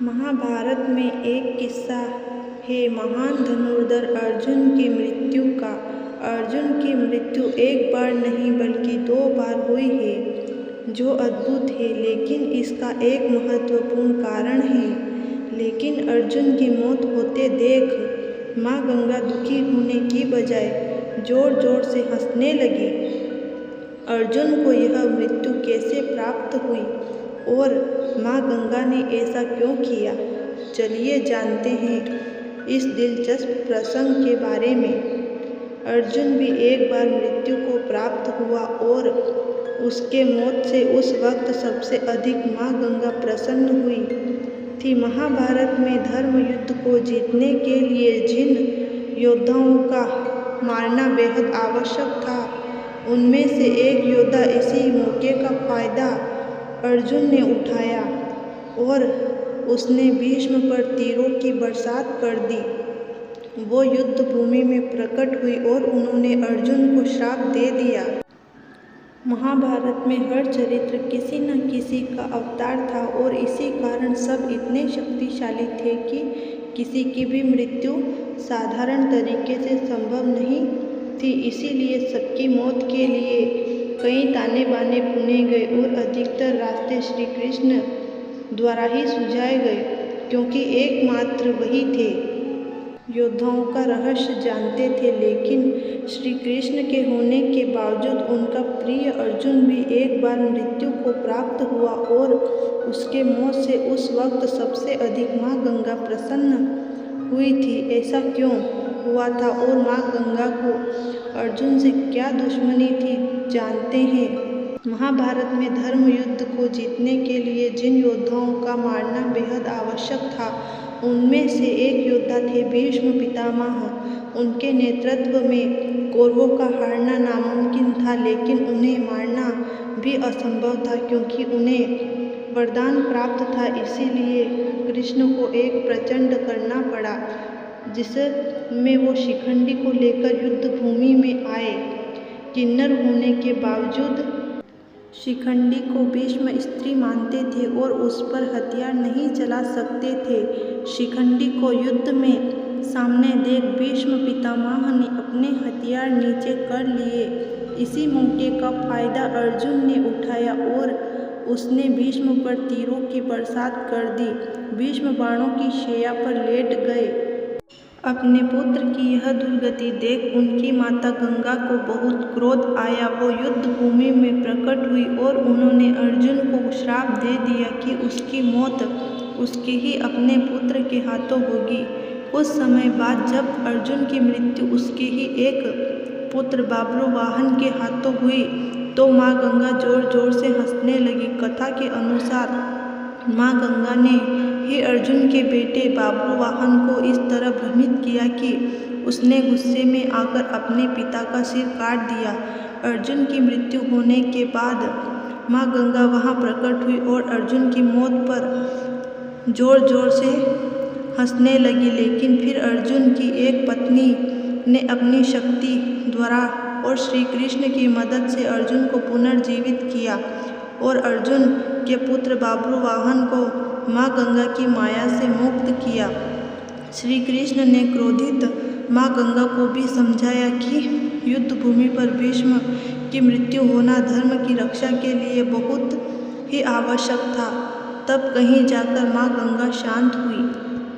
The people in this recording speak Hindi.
महाभारत में एक किस्सा है महान धनुर्धर अर्जुन की मृत्यु का। अर्जुन की मृत्यु एक बार नहीं बल्कि 2 बार हुई है, जो अद्भुत है, लेकिन इसका एक महत्वपूर्ण कारण है। लेकिन अर्जुन की मौत होते देख माँ गंगा दुखी होने की बजाय जोर जोर से हंसने लगी। अर्जुन को यह मृत्यु कैसे प्राप्त हुई और माँ गंगा ने ऐसा क्यों किया, चलिए जानते हैं इस दिलचस्प प्रसंग के बारे में। अर्जुन भी एक बार मृत्यु को प्राप्त हुआ और उसके मौत से उस वक्त सबसे अधिक माँ गंगा प्रसन्न हुई थी। महाभारत में धर्म युद्ध को जीतने के लिए जिन योद्धाओं का मारना बेहद आवश्यक था, उनमें से एक योद्धा इसी मौके का फायदा अर्जुन ने उठाया और उसने भीष्म पर तीरों की बरसात कर दी। वो युद्ध भूमि में प्रकट हुई और उन्होंने अर्जुन को श्राप दे दिया। महाभारत में हर चरित्र किसी न किसी का अवतार था और इसी कारण सब इतने शक्तिशाली थे कि किसी की भी मृत्यु साधारण तरीके से संभव नहीं थी। इसीलिए सबकी मौत के लिए कई ताने बाने बुने गए और अधिकतर रास्ते श्री कृष्ण द्वारा ही सुझाए गए, क्योंकि एकमात्र वही थे योद्धाओं का रहस्य जानते थे। लेकिन श्री कृष्ण के होने के बावजूद उनका प्रिय अर्जुन भी एक बार मृत्यु को प्राप्त हुआ और उसके मौत से उस वक्त सबसे अधिक माँ गंगा प्रसन्न हुई थी। ऐसा क्यों हुआ था और माँ गंगा को अर्जुन से क्या दुश्मनी थी, जानते हैं। महाभारत में धर्म युद्ध को जीतने के लिए जिन योद्धाओं का मारना बेहद आवश्यक था, उनमें से एक योद्धा थे भीष्म पितामह। उनके नेतृत्व में कौरवों का हारना नामुमकिन था, लेकिन उन्हें मारना भी असंभव था, क्योंकि उन्हें वरदान प्राप्त था। इसीलिए कृष्ण को एक प्रचंड करना पड़ा, जिसमें वो शिखंडी को लेकर युद्ध भूमि में आए। किन्नर होने के बावजूद शिखंडी को भीष्म स्त्री मानते थे और उस पर हथियार नहीं चला सकते थे। शिखंडी को युद्ध में सामने देख भीष्म पितामह ने अपने हथियार नीचे कर लिए। इसी मौके का फायदा अर्जुन ने उठाया और उसने भीष्म पर तीरों की बरसात कर दी। भीष्म बाणों की शैया पर लेट गए। अपने पुत्र की यह दुर्गति देख उनकी माता गंगा को बहुत क्रोध आया। वो युद्ध भूमि में प्रकट हुई और उन्होंने अर्जुन को श्राप दे दिया कि उसकी मौत उसके ही अपने पुत्र के हाथों होगी। कुछ समय बाद जब अर्जुन की मृत्यु उसके ही एक पुत्र बाब्रुवाहन के हाथों हुई, तो माँ गंगा जोर जोर से हंसने लगी। कथा के अनुसार माँ गंगा ने ही अर्जुन के बेटे बाब्रुवाहन को इस तरह भ्रमित किया कि उसने गुस्से में आकर अपने पिता का सिर काट दिया। अर्जुन की मृत्यु होने के बाद माँ गंगा वहां प्रकट हुई और अर्जुन की मौत पर जोर जोर से हंसने लगी। लेकिन फिर अर्जुन की एक पत्नी ने अपनी शक्ति द्वारा और श्री कृष्ण की मदद से अर्जुन को पुनर्जीवित किया और अर्जुन के पुत्र बाब्रुवाहन को माँ गंगा की माया से मुक्त किया। श्री कृष्ण ने क्रोधित माँ गंगा को भी समझाया कि युद्ध भूमि पर भीष्म की मृत्यु होना धर्म की रक्षा के लिए बहुत ही आवश्यक था। तब कहीं जाकर माँ गंगा शांत हुई।